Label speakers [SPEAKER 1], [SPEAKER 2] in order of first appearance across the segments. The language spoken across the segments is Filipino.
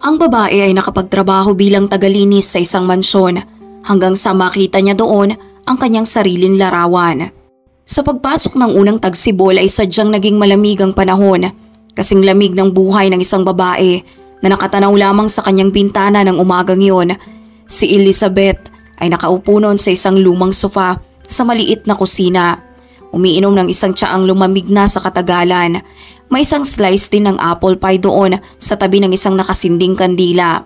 [SPEAKER 1] Ang babae ay nakapagtrabaho bilang tagalinis sa isang mansyon hanggang sa makita niya doon ang kanyang sariling larawan. Sa pagpasok ng unang tagsibol ay sadyang naging malamig ang panahon, kasing lamig ng buhay ng isang babae na nakatanaw lamang sa kanyang bintana ng umagang iyon. Si Elizabeth ay nakaupo noon sa isang lumang sofa sa maliit na kusina. Umiinom ng isang tsaang lumamig na sa katagalan. May isang slice din ng apple pie doon sa tabi ng isang nakasinding kandila.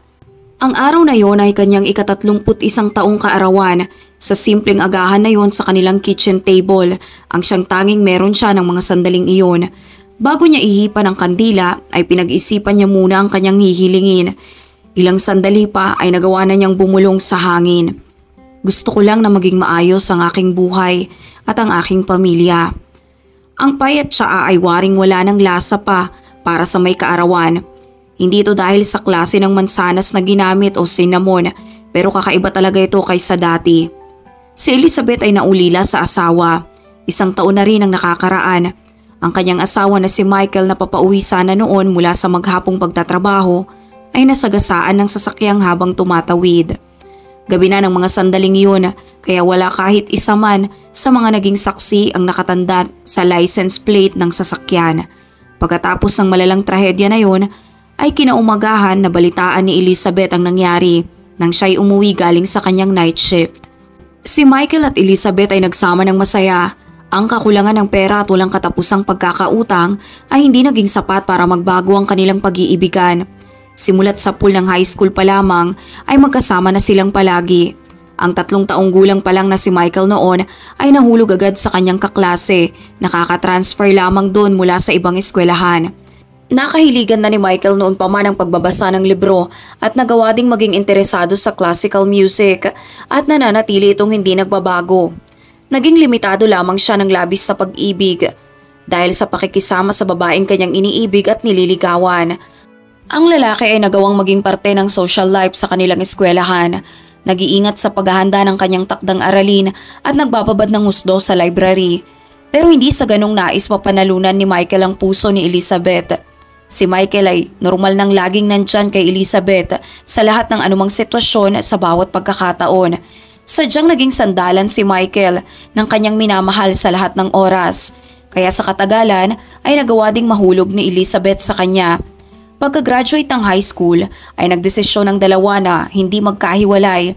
[SPEAKER 1] Ang araw na yon ay kanyang ika-31 taong kaarawan. Sa simpleng agahan na yon sa kanilang kitchen table, ang siyang tanging meron siya ng mga sandaling iyon. Bago niya ihipan ang kandila ay pinag-isipan niya muna ang kanyang hihilingin. Ilang sandali pa ay nagawa na niyang bumulong sa hangin. Gusto ko lang na maging maayos ang aking buhay at ang aking pamilya. Ang pie at tsaa ay waring wala ng lasa pa para sa may kaarawan. Hindi ito dahil sa klase ng mansanas na ginamit o cinnamon, pero kakaiba talaga ito kaysa dati. Si Elizabeth ay naulila sa asawa. 1 taon na rin ang nakakaraan. Ang kanyang asawa na si Michael na papauwi sana noon mula sa maghapong pagtatrabaho ay nasagasaan ng sasakyang habang tumatawid. Gabi na ng mga sandaling iyon kaya wala kahit isa man sa mga naging saksi ang nakatanda sa license plate ng sasakyan. Pagkatapos ng malalang trahedya na yun ay kinaumagahan na balitaan ni Elizabeth ang nangyari nang siya'y umuwi galing sa kanyang night shift. Si Michael at Elizabeth ay nagsama ng masaya. Ang kakulangan ng pera at walang katapusang pagkakautang ay hindi naging sapat para magbago ang kanilang pag-iibigan. Simulat sa pool ng high school pa lamang ay magkasama na silang palagi. Ang 3 taong gulang pa lang na si Michael noon ay nahulog agad sa kanyang kaklase, nakaka-transfer lamang doon mula sa ibang eskwelahan. Nakahiligan na ni Michael noon pa man ang pagbabasa ng libro at nagawa ding maging interesado sa classical music at nananatili itong hindi nagbabago. Naging limitado lamang siya ng labis na pag-ibig dahil sa pakikisama sa babaeng kanyang iniibig at nililigawan. Ang lalaki ay nagawang maging parte ng social life sa kanilang eskwelahan. Nag-iingat sa paghahanda ng kanyang takdang aralin at nagbababad ng husdo sa library. Pero hindi sa ganong nais mapanalunan ni Michael ang puso ni Elizabeth. Si Michael ay normal nang laging nandyan kay Elizabeth sa lahat ng anumang sitwasyon sa bawat pagkakataon. Sadyang naging sandalan si Michael ng kanyang minamahal sa lahat ng oras. Kaya sa katagalan ay nagawa ding mahulog ni Elizabeth sa kanya. Pagka-graduate ng high school ay nagdesisyon ng dalawa na hindi magkahiwalay.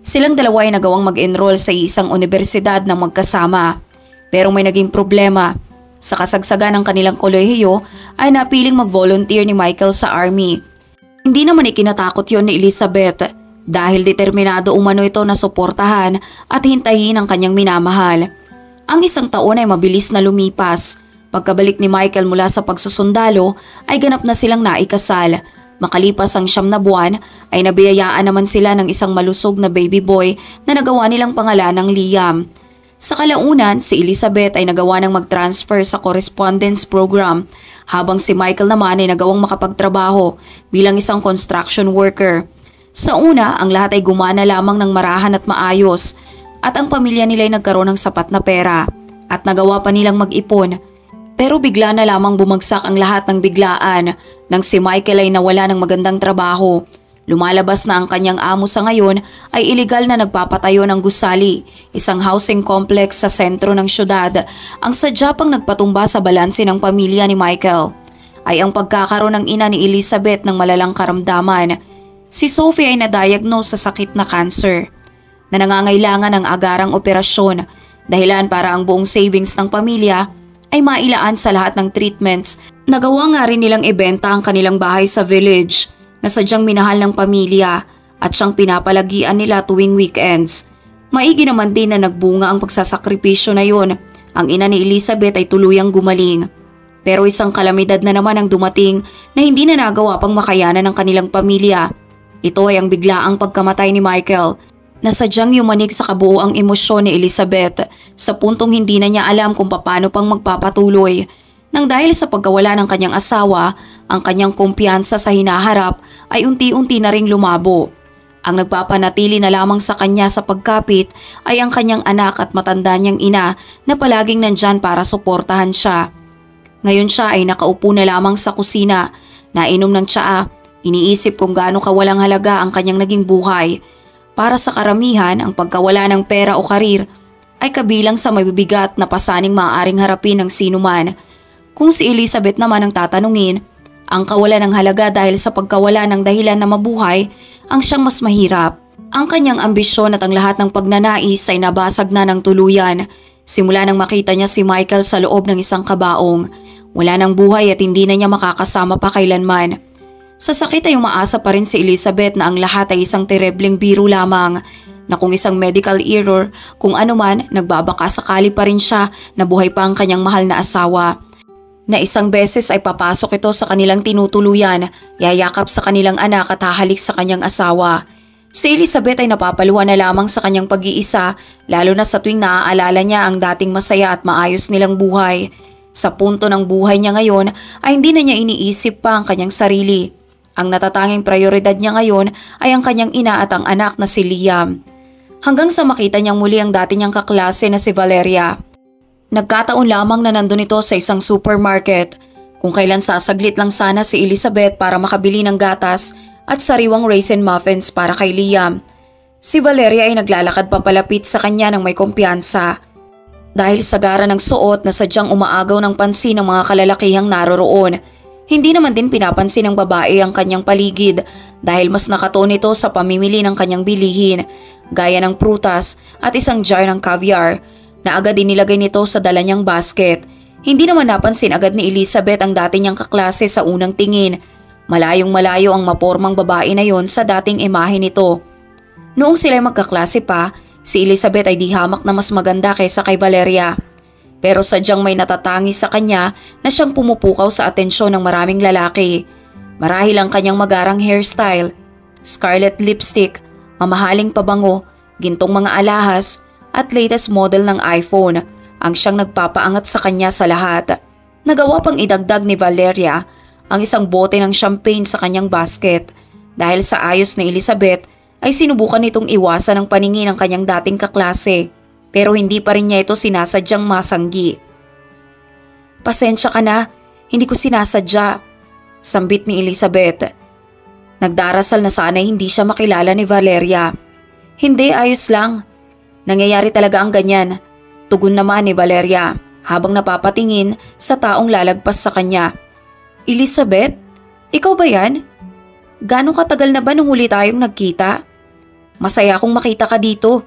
[SPEAKER 1] Silang dalawa ay nagawang mag-enroll sa isang universidad na magkasama. Pero may naging problema. Sa kasagsagan ng kanilang kolehiyo ay napiling mag-volunteer ni Michael sa army. Hindi naman ikinatakot yon ni Elizabeth dahil determinado umano ito na suportahan at hintayin ang kanyang minamahal. Ang 1 taon ay mabilis na lumipas. Pagkabalik ni Michael mula sa pagsusundalo ay ganap na silang naikasal. Makalipas ang 9 na buwan ay nabiyayaan naman sila ng isang malusog na baby boy na nagawa nilang pangalan ng Liam. Sa kalaunan, si Elizabeth ay nagawa ng mag-transfer sa correspondence program habang si Michael naman ay nagawang makapagtrabaho bilang isang construction worker. Sa una, ang lahat ay gumana lamang ng marahan at maayos at ang pamilya nila ay nagkaroon ng sapat na pera at nagawa pa nilang mag-ipon. Pero bigla na lamang bumagsak ang lahat ng biglaan nang si Michael ay nawala ng magandang trabaho. Lumalabas na ang kanyang amo sa ngayon ay iligal na nagpapatayo ng gusali, isang housing complex sa sentro ng syudad. Ang sadya pang nagpatumba sa balanse ng pamilya ni Michael ay ang pagkakaroon ng ina ni Elizabeth ng malalang karamdaman. Si Sophie ay na-diagnose sa sakit na cancer na nangangailangan ng agarang operasyon, dahilan para ang buong savings ng pamilya ay mailaan sa lahat ng treatments. Nagawa nga rin nilang ibenta ang kanilang bahay sa village na sadyang minahal ng pamilya at siyang pinapalagian nila tuwing weekends. Maigi naman din na nagbunga ang pagsasakripisyo na yon. Ang ina ni Elizabeth ay tuluyang gumaling. Pero isang kalamidad na naman ang dumating na hindi na nagawa pang makayanan ng kanilang pamilya. Ito ay ang biglaang pagkamatay ni Michael na sadyang yumanig sa kabuoang emosyon ni Elizabeth sa puntong hindi na niya alam kung paano pang magpapatuloy. Nang dahil sa pagkawala ng kanyang asawa, ang kanyang kumpiyansa sa hinaharap ay unti-unti na ring lumabo. Ang nagpapanatili na lamang sa kanya sa pagkapit ay ang kanyang anak at matanda niyang ina na palaging nandyan para suportahan siya. Ngayon siya ay nakaupo na lamang sa kusina, nainom ng tsaa Iniisip kung gaano kawalang halaga ang kanyang naging buhay. Para sa karamihan, ang pagkawala ng pera o karir ay kabilang sa mabibigat na pasaning maaaring harapin ng sinuman. Kung si Elizabeth naman ang tatanungin, ang kawalan ng halaga dahil sa pagkawala ng dahilan na mabuhay ang siyang mas mahirap. Ang kanyang ambisyon at ang lahat ng pagnanais ay nabasag na ng tuluyan. Simula nang makita niya si Michael sa loob ng isang kabaong. Wala nang buhay at hindi na niya makakasama pa kailanman. Sa sakit ay umaasa pa rin si Elizabeth na ang lahat ay isang terebleng biro lamang, na kung isang medical error, kung ano man, nagbabaka sakali pa rin siya na buhay pa ang kanyang mahal na asawa. Na isang beses ay papasok ito sa kanilang tinutuluyan, yayakap sa kanilang anak at hahalik sa kanyang asawa. Si Elizabeth ay napapaluhan na lamang sa kanyang pag-iisa, lalo na sa tuwing naaalala niya ang dating masaya at maayos nilang buhay. Sa punto ng buhay niya ngayon ay hindi na niya iniisip pa ang kanyang sarili. Ang natatanging prioridad niya ngayon ay ang kanyang ina at ang anak na si Liam. Hanggang sa makita niyang muli ang dati niyang kaklase na si Valeria. Nagkataon lamang na nandun ito sa isang supermarket, kung kailan sasaglit lang sana si Elizabeth para makabili ng gatas at sariwang raisin muffins para kay Liam. Si Valeria ay naglalakad papalapit sa kanya ng may kumpiyansa. Dahil sa gara ng suot na sadyang umaagaw ng pansin ng mga kalalakihang naroroon, hindi naman din pinapansin ng babae ang kanyang paligid dahil mas nakatuon ito sa pamimili ng kanyang bilihin, gaya ng prutas at isang jar ng caviar na agad inilagay nito sa dala niyang basket. Hindi naman napansin agad ni Elizabeth ang dati niyang kaklase sa unang tingin. Malayong malayo ang mapormang babae na yon sa dating imahe nito. Noong sila'y magkaklase pa, si Elizabeth ay di hamak na mas maganda kaysa kay Valeria. Pero sadyang may natatangi sa kanya na siyang pumupukaw sa atensyon ng maraming lalaki. Marahil ang kanyang magarang hairstyle, scarlet lipstick, mamahaling pabango, gintong mga alahas, at latest model ng iPhone ang siyang nagpapaangat sa kanya sa lahat. Nagawa pang idagdag ni Valeria ang isang bote ng champagne sa kanyang basket. Dahil sa ayos ni Elizabeth ay sinubukan nitong iwasan ang paningin ng kanyang dating kaklase, pero hindi pa rin niya ito sinasadyang masanggi. "Pasensya ka na, hindi ko sinasadya," sambit ni Elizabeth. Nagdarasal na sana'y hindi siya makilala ni Valeria. "Hindi, ayos lang. Nangyayari talaga ang ganyan," tugon naman ni Valeria habang napapatingin sa taong lalagpas sa kanya. "Elizabeth, ikaw ba yan? Gaano katagal na ba nung huli tayong nagkita? Masaya akong makita ka dito.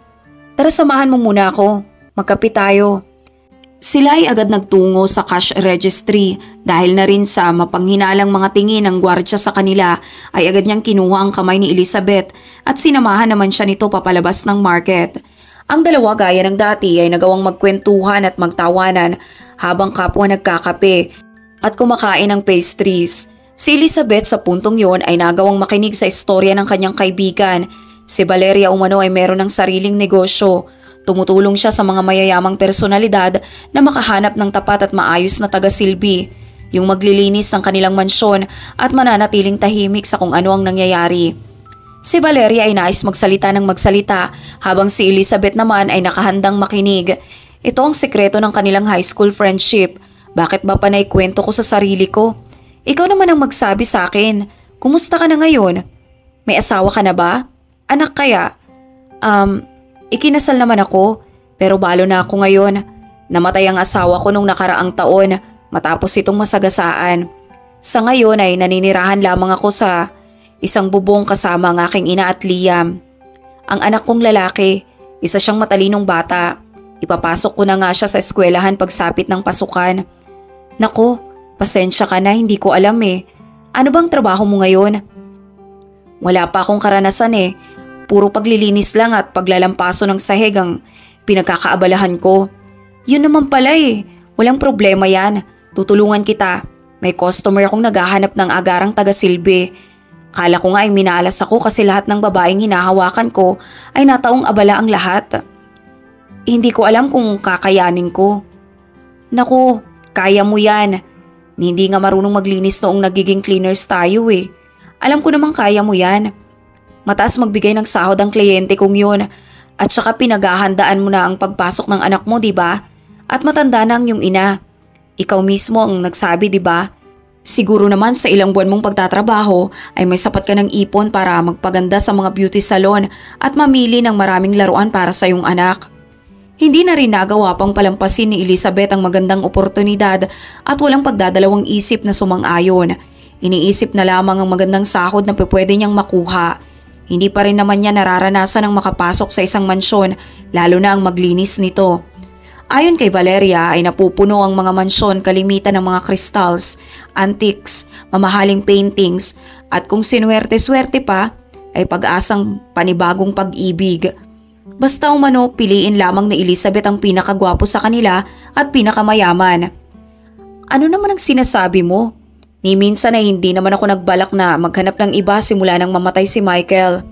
[SPEAKER 1] Tara, samahan mo muna ako. Magkape tayo." Sila ay agad nagtungo sa cash registry dahil na rin sa mapanghinalang mga tingin ng gwardya sa kanila ay agad niyang kinuha ang kamay ni Elizabeth at sinamahan naman siya nito papalabas ng market. Ang dalawa gaya ng dati ay nagawang magkwentuhan at magtawanan habang kapwa nagkakape at kumakain ng pastries. Si Elizabeth sa puntong yon ay nagawang makinig sa istorya ng kanyang kaibigan. Si Valeria umano ay meron ng sariling negosyo. Tumutulong siya sa mga mayayamang personalidad na makahanap ng tapat at maayos na taga-silbi, yung maglilinis ng kanilang mansyon at mananatiling tahimik sa kung ano ang nangyayari. Si Valeria ay nais magsalita ng magsalita habang si Elizabeth naman ay nakahandang makinig. Ito ang sekreto ng kanilang high school friendship. Bakit ba panay kwento ko sa sarili ko? Ikaw naman ang magsabi sa akin. Kumusta ka na ngayon? May asawa ka na ba? Anak kaya? Ikinasal naman ako, pero balo na ako ngayon. Namatay ang asawa ko nung nakaraang taon matapos itong masagasaan. Sa ngayon ay naninirahan lamang ako sa isang bubong kasama ang aking ina at Liam. Ang anak kong lalaki, isa siyang matalinong bata. Ipapasok ko na nga siya sa eskwelahan pagsapit ng pasukan. Naku, pasensya ka na, hindi ko alam eh. Ano bang trabaho mo ngayon? Wala pa akong karanasan eh. Puro paglilinis lang at paglalampaso ng sahig ang pinagkakaabalahan ko. Yun naman pala eh. Walang problema yan. Tutulungan kita. May customer akong naghahanap ng agarang taga-silbi. Kala ko nga ay minalas ako kasi lahat ng babaeng hinahawakan ko ay nataong abala ang lahat. Hindi ko alam kung kakayanin ko. Naku, kaya mo yan. Hindi nga marunong maglinis noong nagiging cleaners tayo eh. Alam ko namang kaya mo yan. Mataas magbigay ng sahod ang kliyente kong yun. At saka pinaghahandaan mo na ang pagpasok ng anak mo, di ba? At matanda na ang iyong ina. Ikaw mismo ang nagsabi, di ba? Siguro naman sa ilang buwan mong pagtatrabaho ay may sapat ka ng ipon para magpaganda sa mga beauty salon at mamili ng maraming laruan para sa iyong anak. Hindi na rin nagawa pang palampasin ni Elizabeth ang magandang oportunidad at walang pagdadalawang isip na sumang-ayon. Iniisip na lamang ang magandang sahod na pwede niyang makuha. Hindi pa rin naman niya nararanasan ang makapasok sa isang mansyon, lalo na ang maglinis nito. Ayon kay Valeria ay napupuno ang mga mansyon kalimitan ng mga crystals, antiques, mamahaling paintings at kung sinuwerte-swerte pa ay pag-asang panibagong pag-ibig. Basta umano piliin lamang ni Elizabeth ang pinakagwapo sa kanila at pinakamayaman. Ano naman ang sinasabi mo? Ni minsan ay hindi naman ako nagbalak na maghanap ng iba simula nang mamatay si Michael.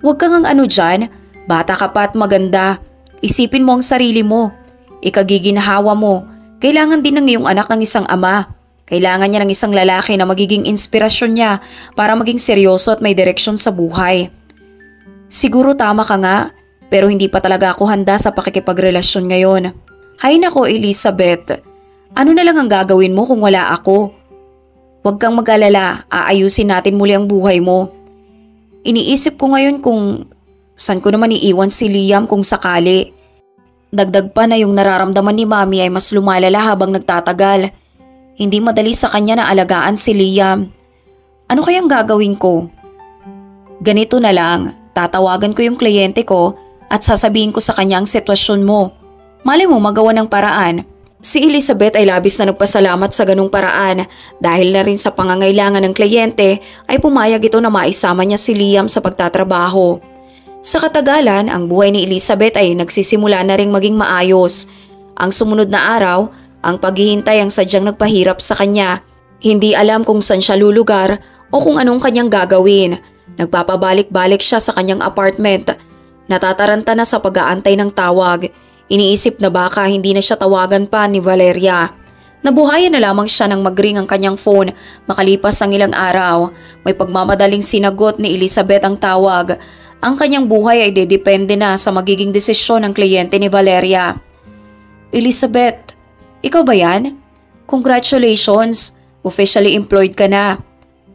[SPEAKER 1] Huwag kang ang ano dyan, bata ka pa at maganda. Isipin mo ang sarili mo. Ikagiginhawa mo, kailangan din ng iyong anak ng isang ama. Kailangan niya ng isang lalaki na magiging inspirasyon niya para maging seryoso at may direksyon sa buhay. Siguro tama ka nga, pero hindi pa talaga ako handa sa pakikipagrelasyon ngayon. Hay nako Elizabeth, ano na lang ang gagawin mo kung wala ako? Huwag kang mag-alala, aayusin natin muli ang buhay mo. Iniisip ko ngayon kung saan ko naman iiwan si Liam kung sakali. Dagdag pa na yung nararamdaman ni Mami ay mas lumalala habang nagtatagal. Hindi madali sa kanya na alagaan si Liam. Ano kayang gagawin ko? Ganito na lang, tatawagan ko yung kliyente ko at sasabihin ko sa kanya ang sitwasyon mo. Malay mo magawa ng paraan. Si Elizabeth ay labis na nagpasalamat sa ganung paraan dahil na rin sa pangangailangan ng kliyente ay pumayag ito na maisama niya si Liam sa pagtatrabaho. Sa katagalan, ang buhay ni Elizabeth ay nagsisimula na ring maging maayos. Ang sumunod na araw, ang paghihintay ang sadyang nagpahirap sa kanya. Hindi alam kung saan siya lulugar o kung anong kanyang gagawin. Nagpapabalik-balik siya sa kanyang apartment. Natataranta na sa pag-aantay ng tawag. Iniisip na baka hindi na siya tawagan pa ni Valeria. Nabuhayan na lamang siya nang mag-ring ang kanyang phone makalipas ang ilang araw. May pagmamadaling sinagot ni Elizabeth ang tawag. Ang kanyang buhay ay dedepende na sa magiging desisyon ng kliyente ni Valeria. Elizabeth, ikaw ba yan? Congratulations, officially employed ka na.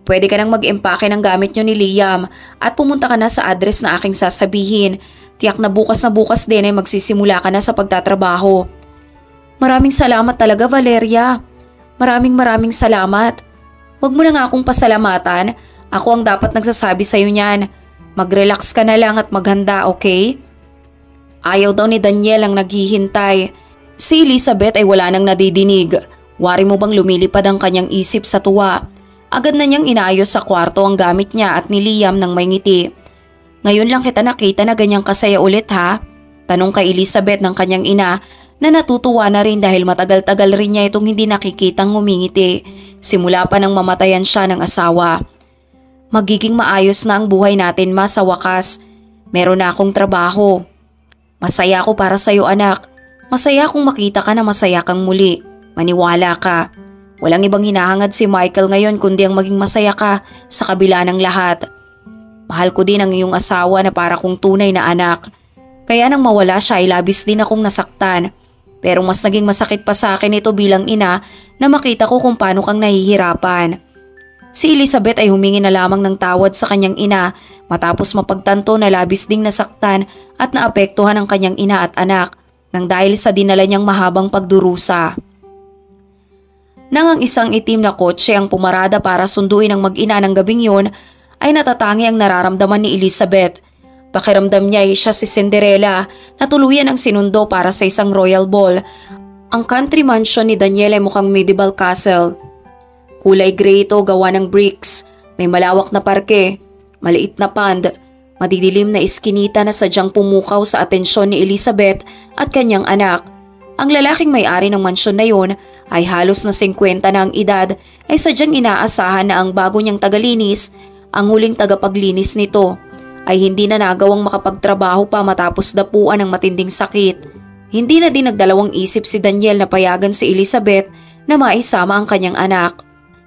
[SPEAKER 1] Pwede ka nang mag-empake ng gamit nyo ni Liam at pumunta ka na sa address na aking sasabihin. Tiyak na bukas din ay magsisimula ka na sa pagtatrabaho. Maraming salamat talaga Valeria. Maraming salamat. Huwag mo na nga akong pasalamatan. Ako ang dapat nagsasabi sa'yo niyan. Mag-relax ka na lang at maghanda, okay? Ayaw daw ni Daniel ang naghihintay. Si Elizabeth ay wala nang nadidinig. Wari mo bang lumilipad ang kanyang isip sa tuwa? Agad na niyang inaayos sa kwarto ang gamit niya at ni Liam nang may ngiti. Ngayon lang kita nakita na ganyang kasaya ulit ha? Tanong kay Elizabeth ng kanyang ina na natutuwa na rin dahil matagal-tagal rin niya itong hindi nakikitang ngumingiti. Simula pa nang mamatayan siya ng asawa. Magiging maayos na ang buhay natin ma sa wakas. Meron na akong trabaho. Masaya ako para sa'yo anak. Masaya kung makita ka na masaya kang muli. Maniwala ka. Walang ibang hinahangad si Michael ngayon kundi ang maging masaya ka sa kabila ng lahat. Mahal ko din ang iyong asawa na para kong tunay na anak. Kaya nang mawala siya ay labis din akong nasaktan. Pero mas naging masakit pa sa akin ito bilang ina na makita ko kung paano kang nahihirapan. Si Elizabeth ay humingi na lamang ng tawad sa kanyang ina matapos mapagtanto na labis ding nasaktan at naapektuhan ang kanyang ina at anak nang dahil sa dinala niyang mahabang pagdurusa. Nang ang isang itim na kotse ang pumarada para sunduin ang mag-ina ng gabing yun, ay natatangi ang nararamdaman ni Elizabeth. Pakiramdam niya ay siya si Cinderella na tuluyan ang sinundo para sa isang royal ball. Ang country mansion ni Daniel ay mukhang medieval castle. Kulay gray ito gawa ng bricks, may malawak na parke, maliit na pond, madidilim na iskinita na sadyang pumukaw sa atensyon ni Elizabeth at kanyang anak. Ang lalaking may-ari ng mansyon na yun ay halos na 50 na ang edad ay sadyang inaasahan na ang bago niyang tagalinis, ang huling tagapaglinis nito, ay hindi na nagawang makapagtrabaho pa matapos dapuan ng matinding sakit. Hindi na din nagdalawang isip si Daniel na payagan si Elizabeth na maisama ang kanyang anak.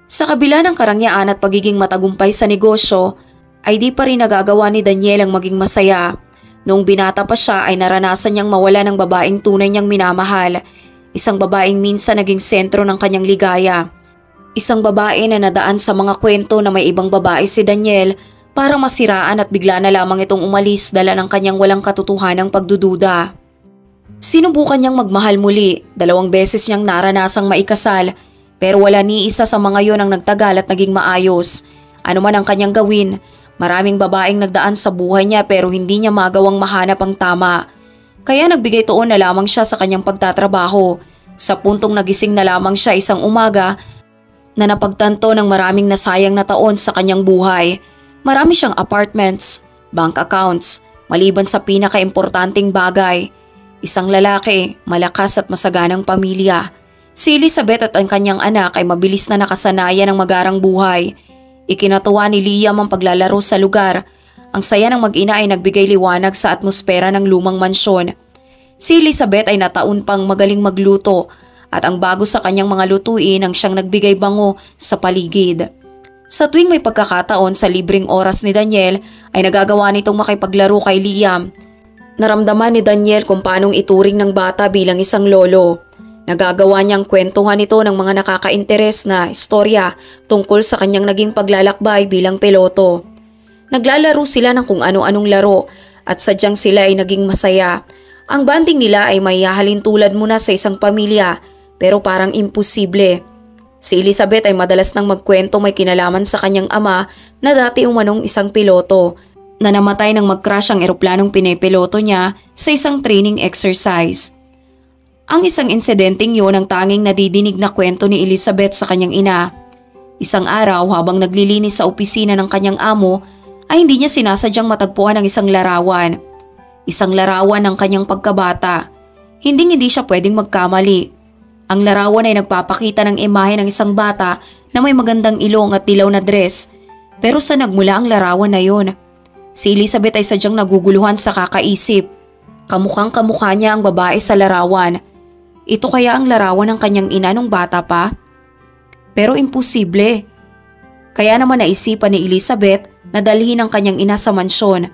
[SPEAKER 1] Sa kabila ng karangyaan at pagiging matagumpay sa negosyo, ay di pa rin nagagawa ni Daniel ang maging masaya. Noong binata pa siya ay naranasan niyang mawala ng babaeng tunay niyang minamahal, isang babaeng minsan naging sentro ng kanyang ligaya. Isang babae na nadaan sa mga kwento na may ibang babae si Daniel para masiraan at bigla na lamang itong umalis dala ng kanyang walang katotohanang pagdududa. Sinubukan niyang magmahal muli, 2 beses niyang naranasang maikasal pero wala ni isa sa mga yon ang nagtagal at naging maayos. Ano man ang kanyang gawin, maraming babaeng nagdaan sa buhay niya pero hindi niya magawang mahanap ang tama. Kaya nagbigay tuon na lamang siya sa kanyang pagtatrabaho. Sa puntong nagising na lamang siya isang umaga na napagtanto ng maraming nasayang na taon sa kanyang buhay. Marami siyang apartments, bank accounts, maliban sa pinaka-importanting bagay. Isang lalaki, malakas at masaganang pamilya. Si Elizabeth at ang kanyang anak ay mabilis na nakasanayan ng magarang buhay. Ikinatuwa ni Liam ang paglalaro sa lugar. Ang saya ng mag-ina ay nagbigay liwanag sa atmosfera ng lumang mansyon. Si Elizabeth ay nataon pang magaling magluto at ang bago sa kanyang mga lutuin ang siyang nagbigay bango sa paligid. Sa tuwing may pagkakataon sa libreng oras ni Daniel ay nagagawa nitong makipaglaro kay Liam. Naramdaman ni Daniel kung paanong ituring ng bata bilang isang lolo. Nagagawa niyang kwentuhan ito ng mga nakaka-interes na istorya tungkol sa kanyang naging paglalakbay bilang piloto. Naglalaro sila ng kung ano-anong laro at sadyang sila ay naging masaya. Ang banding nila ay mahihahalin tulad muna sa isang pamilya pero parang imposible. Si Elizabeth ay madalas nang magkwento may kinalaman sa kanyang ama na dati umanong isang piloto na namatay nang mag-crash ang eroplanong pinepiloto niya sa isang training exercise. Ang isang insidenteng yun ang tanging nadidinig na kwento ni Elizabeth sa kanyang ina. Isang araw habang naglilinis sa opisina ng kanyang amo ay hindi niya sinasadyang matagpuan ang isang larawan. Isang larawan ng kanyang pagkabata. Hindi siya pwedeng magkamali. Ang larawan ay nagpapakita ng imahe ng isang bata na may magandang ilong at dilaw na dress. Pero saan nagmula ang larawan na yun? Si Elizabeth ay sadyang naguguluhan sa kakaisip. Kamukhang kamukha niya ang babae sa larawan. Ito kaya ang larawan ng kanyang ina nung bata pa? Pero imposible. Kaya naman naisipan ni Elizabeth na dalhin ang kanyang ina sa mansyon.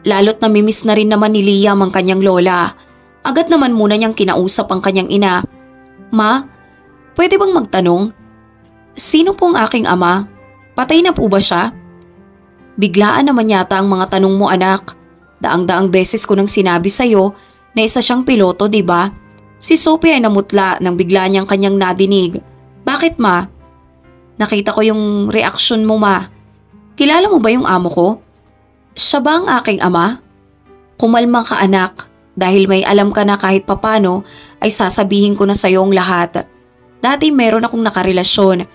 [SPEAKER 1] Lalo't namimiss na rin naman ni Liam ang kanyang lola. Agad naman muna niyang kinausap ang kanyang ina. Ma, pwede bang magtanong? Sino po ang aking ama? Patay na po ba siya? Biglaan naman yata ang mga tanong mo anak. Daang-daang beses ko nang sinabi sa'yo na isa siyang piloto, di ba? Si Sophie ay namutla nang bigla niyang kanyang nadinig. Bakit ma? Nakita ko yung reaksyon mo ma. Kilala mo ba yung amo ko? Siya ba ang aking ama? Kumalma ka anak, dahil may alam ka na kahit papano ay sasabihin ko na sa'yo ang lahat. Dati meron akong nakarelasyon,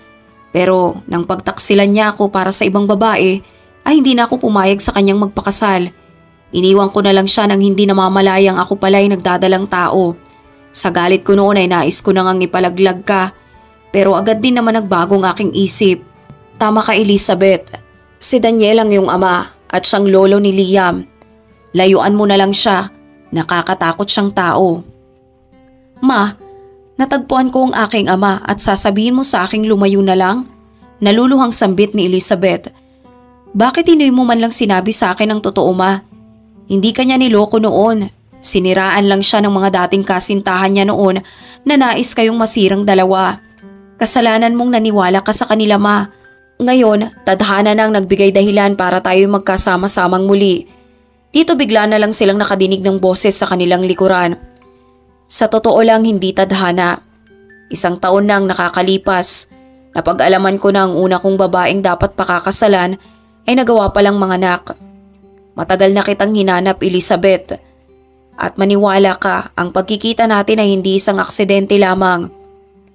[SPEAKER 1] pero nang pagtaksilan niya ako para sa ibang babae, ay hindi na ako pumayag sa kanyang magpakasal. Iniwan ko na lang siya nang hindi namamalayang ako pala'y nagdadalang tao. Sa galit ko noon ay nais ko na ngang ipalaglag ka, pero agad din naman nagbago ang aking isip. Tama ka Elizabeth, si Daniel ang iyong ama at siyang lolo ni Liam. Layuan mo na lang siya, nakakatakot siyang tao. Ma, natagpuan ko ang aking ama at sasabihin mo sa aking lumayo na lang? Naluluhang sambit ni Elizabeth. Bakit hindi mo man lang sinabi sa akin ang totoo ma? Hindi kanya niloko noon. Siniraan lang siya ng mga dating kasintahan niya noon na nais kayong masirang dalawa. Kasalanan mong naniwala ka sa kanila ma. Ngayon, tadhana na ang nagbigay dahilan para tayo magkasama-samang muli. Dito bigla na lang silang nakadinig ng boses sa kanilang likuran. Sa totoo lang hindi tadhana. 1 taon na ang nakakalipas. Napag-alaman ko na ang una kong babaeng dapat pakakasalan ay nagawa palang mga anak. Matagal na kitang hinanap Elizabeth. At maniwala ka, ang pagkikita natin ay hindi isang aksidente lamang.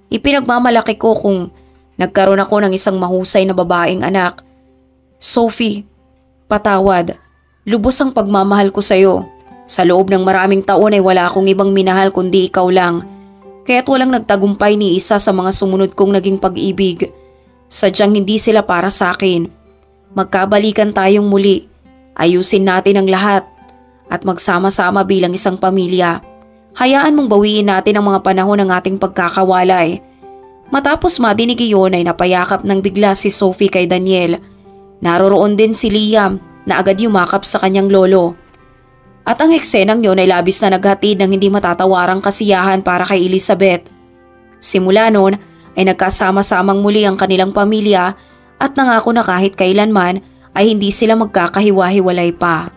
[SPEAKER 1] Ipinagmamalaki ko kung nagkaroon ako ng isang mahusay na babaeng anak. Sophie, patawad. Lubos ang pagmamahal ko sa'yo. Sa loob ng maraming taon ay wala akong ibang minahal kundi ikaw lang. Kaya't walang nagtagumpay ni isa sa mga sumunod kong naging pag-ibig. Sadyang hindi sila para sa akin. Magkabalikan tayong muli. Ayusin natin ang lahat. At magsama-sama bilang isang pamilya. Hayaan mong bawiin natin ang mga panahon ng ating pagkakawalay. Matapos madinig iyon ay napayakap ng bigla si Sophie kay Daniel. Naroroon din si Liam na agad yumakap sa kanyang lolo. At ang eksenang yon ay labis na naghatid ng hindi matatawarang kasiyahan para kay Elizabeth. Simula noon ay nagkasama-samang muli ang kanilang pamilya at nangako na kahit kailanman ay hindi sila magkakahiwa-hiwalay pa.